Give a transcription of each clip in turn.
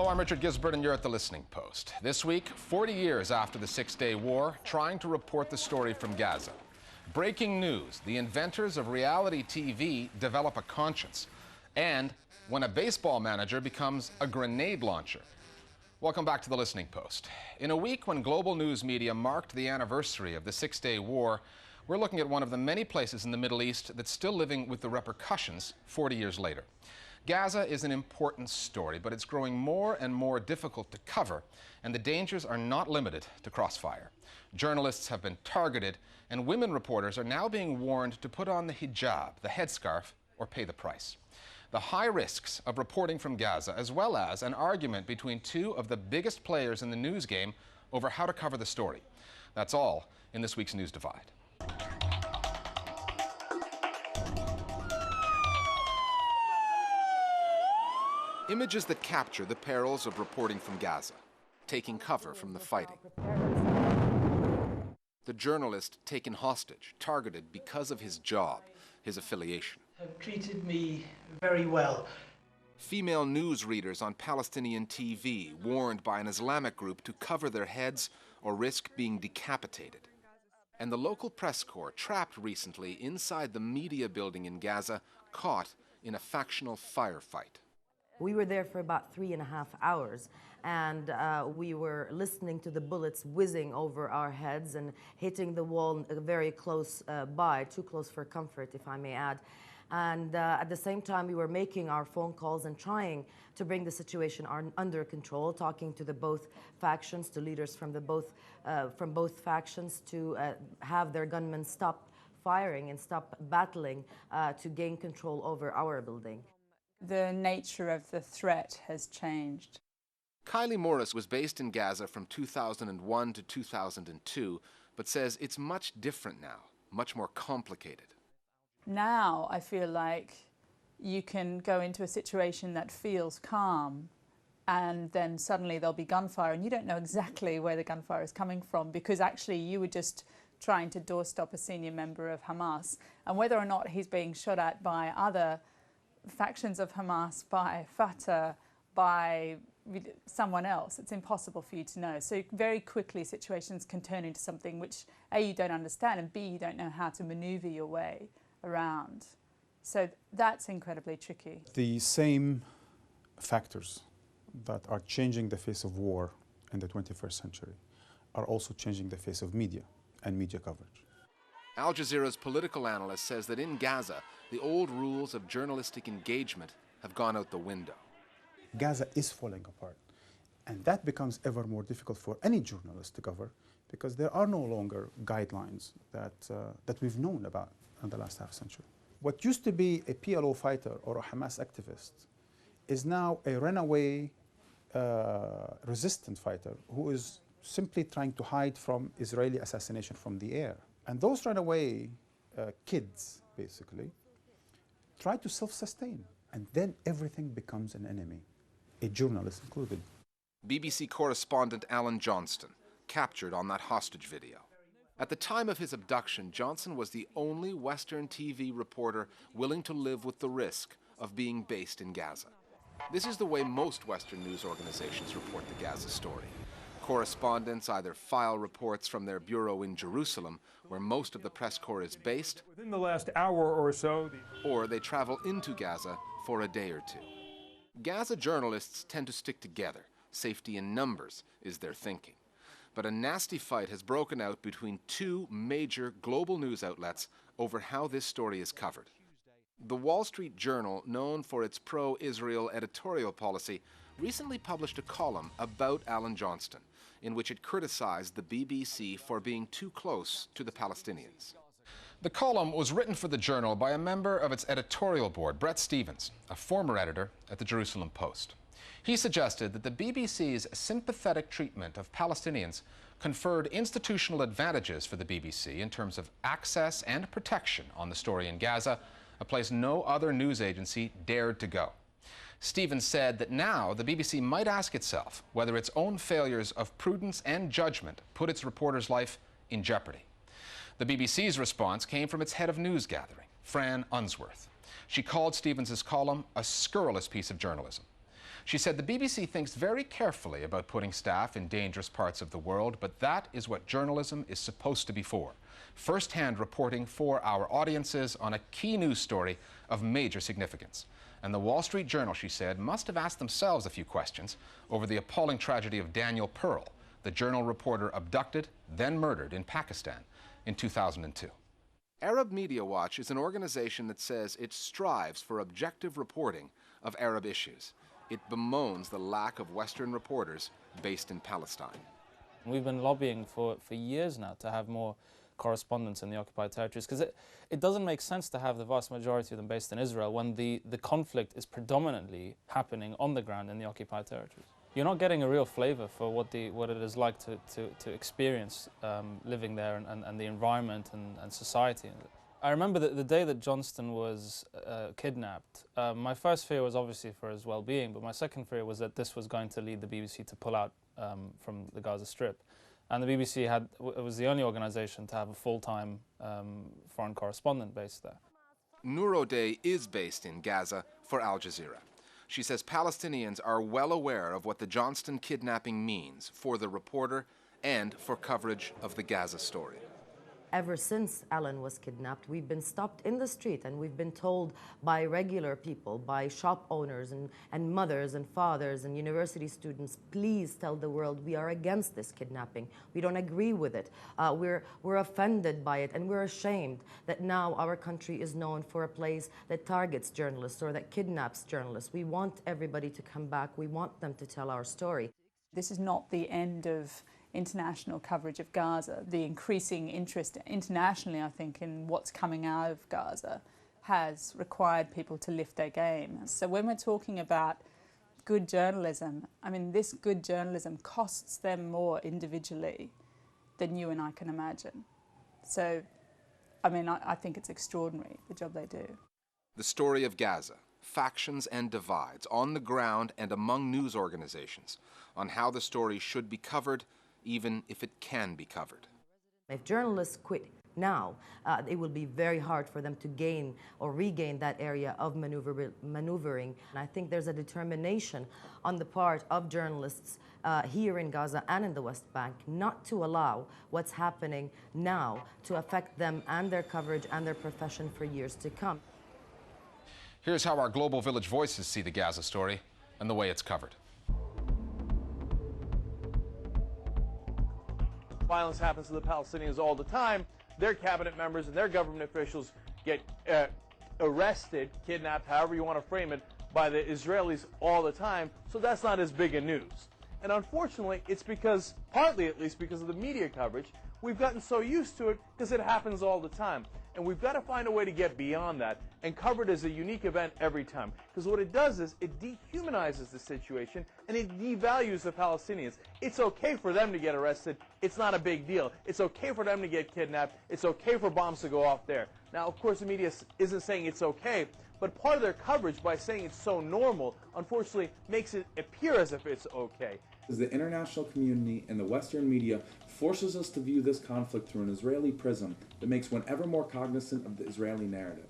Hello, I'm Richard Gisbert, and you're at The Listening Post. This week, 40 years after the Six-Day War, trying to report the story from Gaza. Breaking news, the inventors of reality TV develop a conscience. And when a baseball manager becomes a grenade launcher. Welcome back to The Listening Post. In a week when global news media marked the anniversary of the Six-Day War, we're looking at one of the many places in the Middle East that's still living with the repercussions 40 years later. Gaza is an important story, but it's growing more and more difficult to cover, and the dangers are not limited to crossfire. Journalists have been targeted, and women reporters are now being warned to put on the hijab, the headscarf, or pay the price. The high risks of reporting from Gaza, as well as an argument between two of the biggest players in the news game over how to cover the story. That's all in this week's News Divide. Images that capture the perils of reporting from Gaza, taking cover from the fighting. The journalist taken hostage, targeted because of his job, his affiliation. Have treated me very well. Female news readers on Palestinian TV warned by an Islamic group to cover their heads or risk being decapitated. And the local press corps trapped recently inside the media building in Gaza, caught in a factional firefight. We were there for about 3.5 hours, and we were listening to the bullets whizzing over our heads and hitting the wall very close by, too close for comfort, if I may add. And at the same time, we were making our phone calls and trying to bring the situation under control, talking to the both factions, to leaders from both factions, to have their gunmen stop firing and stop battling to gain control over our building. The nature of the threat has changed. Kylie Morris was based in Gaza from 2001 to 2002, but says it's much different now, much more complicated. Now I feel like you can go into a situation that feels calm, and then suddenly there'll be gunfire, and you don't know exactly where the gunfire is coming from, because actually you were just trying to doorstop a senior member of Hamas, and whether or not he's being shot at by other factions of Hamas, by Fatah, by someone else, it's impossible for you to know. So very quickly situations can turn into something which A, you don't understand, and B, you don't know how to maneuver your way around. So that's incredibly tricky. The same factors that are changing the face of war in the 21st century are also changing the face of media and media coverage. Al Jazeera's political analyst says that in Gaza, the old rules of journalistic engagement have gone out the window. Gaza is falling apart, and that becomes ever more difficult for any journalist to cover, because there are no longer guidelines that we've known about in the last half century. What used to be a PLO fighter or a Hamas activist is now a runaway resistant fighter who is simply trying to hide from Israeli assassination from the air. And those runaway kids, basically, try to self-sustain. And then everything becomes an enemy, a journalist included. BBC correspondent Alan Johnston, captured on that hostage video. At the time of his abduction, Johnson was the only Western TV reporter willing to live with the risk of being based in Gaza. This is the way most Western news organizations report the Gaza story. Correspondents either file reports from their bureau in Jerusalem, where most of the press corps is based, within the last hour or so, or they travel into Gaza for a day or two. Gaza journalists tend to stick together. Safety in numbers is their thinking. But a nasty fight has broken out between two major global news outlets over how this story is covered. The Wall Street Journal, known for its pro-Israel editorial policy, recently published a column about Alan Johnston, in which it criticized the BBC for being too close to the Palestinians. The column was written for the Journal by a member of its editorial board, Bret Stephens, a former editor at the Jerusalem Post. He suggested that the BBC's sympathetic treatment of Palestinians conferred institutional advantages for the BBC in terms of access and protection on the story in Gaza, a place no other news agency dared to go. Stephens said that now the BBC might ask itself whether its own failures of prudence and judgment put its reporter's life in jeopardy. The BBC's response came from its head of news gathering, Fran Unsworth. She called Stephens' column a scurrilous piece of journalism. She said the BBC thinks very carefully about putting staff in dangerous parts of the world, but that is what journalism is supposed to be for. First-hand reporting for our audiences on a key news story of major significance. And the Wall Street Journal, she said, must have asked themselves a few questions over the appalling tragedy of Daniel Pearl, the Journal reporter abducted, then murdered in Pakistan in 2002. Arab Media Watch is an organization that says it strives for objective reporting of Arab issues. It bemoans the lack of Western reporters based in Palestine. We've been lobbying for years now to have more correspondents in the occupied territories, because it doesn't make sense to have the vast majority of them based in Israel when the conflict is predominantly happening on the ground in the occupied territories. You're not getting a real flavor for what it is like to experience living there and the environment and society. I remember the day that Johnston was kidnapped, my first fear was obviously for his well-being, but my second fear was that this was going to lead the BBC to pull out from the Gaza Strip. And the BBC was the only organisation to have a full-time foreign correspondent based there. Noor O'Day is based in Gaza for Al Jazeera. She says Palestinians are well aware of what the Johnston kidnapping means for the reporter and for coverage of the Gaza story. Ever since Alan was kidnapped, we've been stopped in the street and we've been told by regular people, by shop owners and mothers and fathers and university students, please tell the world we are against this kidnapping. We don't agree with it. We're offended by it, and we're ashamed that now our country is known for a place that targets journalists or that kidnaps journalists. We want everybody to come back. We want them to tell our story. This is not the end of international coverage of Gaza. The increasing interest internationally, I think, in what's coming out of Gaza has required people to lift their game. So when we're talking about good journalism, I mean, this good journalism costs them more individually than you and I can imagine. So, I mean, I think it's extraordinary, the job they do. The story of Gaza, factions and divides on the ground and among news organizations on how the story should be covered, even if it can be covered. If journalists quit now, it will be very hard for them to gain or regain that area of maneuvering. And I think there's a determination on the part of journalists here in Gaza and in the West Bank not to allow what's happening now to affect them and their coverage and their profession for years to come. Here's how our Global Village voices see the Gaza story and the way it's covered. Violence happens to the Palestinians all the time. Their cabinet members and their government officials get arrested, kidnapped, however you want to frame it, by the Israelis all the time. So that's not as big a news. And unfortunately, it's because, partly at least because of the media coverage, we've gotten so used to it because it happens all the time. And we've got to find a way to get beyond that and cover it as a unique event every time. Because what it does is it dehumanizes the situation and it devalues the Palestinians. It's okay for them to get arrested. It's not a big deal. It's okay for them to get kidnapped. It's okay for bombs to go off there. Now, of course, the media isn't saying it's okay, but part of their coverage, by saying it's so normal, unfortunately makes it appear as if it's okay. The international community and the Western media forces us to view this conflict through an Israeli prism that makes one ever more cognizant of the Israeli narrative.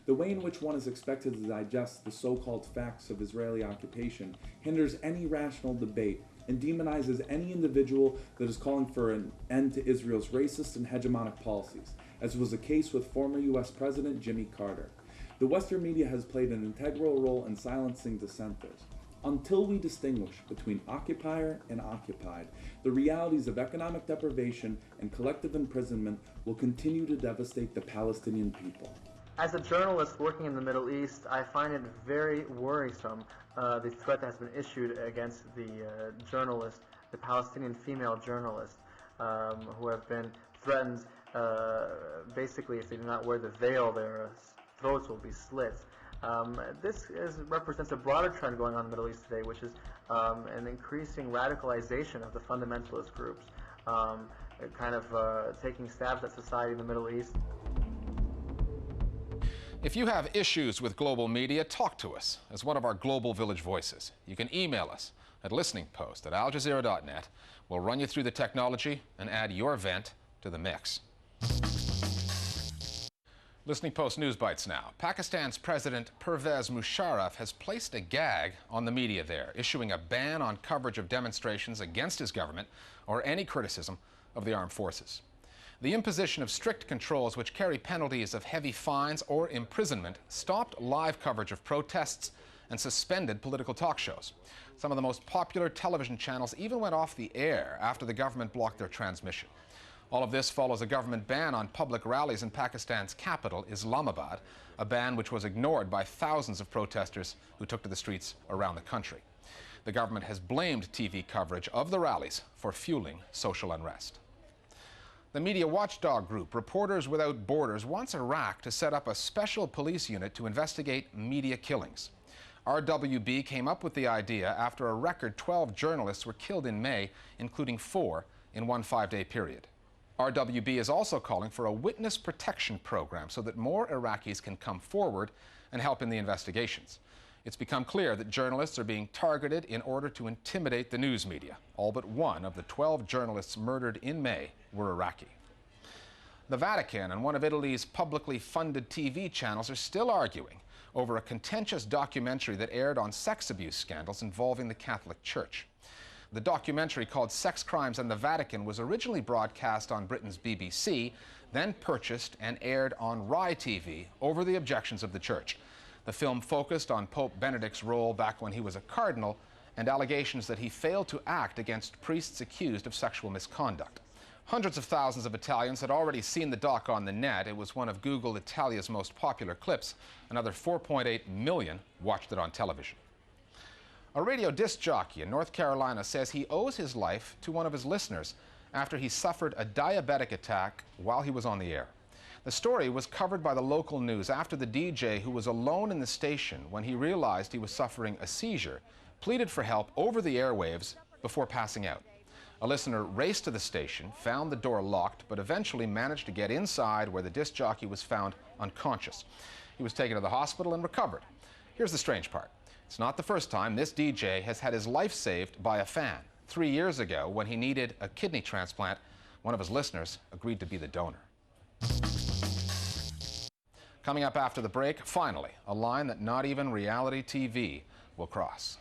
The way in which one is expected to digest the so-called facts of Israeli occupation hinders any rational debate and demonizes any individual that is calling for an end to Israel's racist and hegemonic policies, as was the case with former U.S. President Jimmy Carter. The Western media has played an integral role in silencing dissenters. Until we distinguish between occupier and occupied, the realities of economic deprivation and collective imprisonment will continue to devastate the Palestinian people. As a journalist working in the Middle East, I find it very worrisome, the threat that has been issued against the journalist, the Palestinian female journalist, who have been threatened, basically, if they do not wear the veil, their throats will be slit. This represents a broader trend going on in the Middle East today, which is an increasing radicalization of the fundamentalist groups, kind of taking stabs at society in the Middle East. If you have issues with global media, talk to us as one of our Global Village voices. You can email us at listeningpost@aljazeera.net. We'll run you through the technology and add your vent to the mix. Listening Post News Bites now. Pakistan's President Pervez Musharraf has placed a gag on the media there, issuing a ban on coverage of demonstrations against his government or any criticism of the armed forces. The imposition of strict controls which carry penalties of heavy fines or imprisonment stopped live coverage of protests and suspended political talk shows. Some of the most popular television channels even went off the air after the government blocked their transmission. All of this follows a government ban on public rallies in Pakistan's capital, Islamabad, a ban which was ignored by thousands of protesters who took to the streets around the country. The government has blamed TV coverage of the rallies for fueling social unrest. The media watchdog group Reporters Without Borders wants Iraq to set up a special police unit to investigate media killings. RWB came up with the idea after a record 12 journalists were killed in May, including 4 in one 5-day period. RWB is also calling for a witness protection program so that more Iraqis can come forward and help in the investigations. It's become clear that journalists are being targeted in order to intimidate the news media. All but one of the 12 journalists murdered in May were Iraqi. The Vatican and one of Italy's publicly funded TV channels are still arguing over a contentious documentary that aired on sex abuse scandals involving the Catholic Church. The documentary, called Sex Crimes and the Vatican, was originally broadcast on Britain's BBC, then purchased and aired on Rai TV over the objections of the Church. The film focused on Pope Benedict's role back when he was a cardinal and allegations that he failed to act against priests accused of sexual misconduct. Hundreds of thousands of Italians had already seen the doc on the net. It was one of Google Italia's most popular clips. Another 4.8 million watched it on television. A radio disc jockey in North Carolina says he owes his life to one of his listeners after he suffered a diabetic attack while he was on the air. The story was covered by the local news after the DJ, who was alone in the station when he realized he was suffering a seizure, pleaded for help over the airwaves before passing out. A listener raced to the station, found the door locked, but eventually managed to get inside, where the disc jockey was found unconscious. He was taken to the hospital and recovered. Here's the strange part. It's not the first time this DJ has had his life saved by a fan. 3 years ago, when he needed a kidney transplant, one of his listeners agreed to be the donor. Coming up after the break, finally, a line that not even reality TV will cross.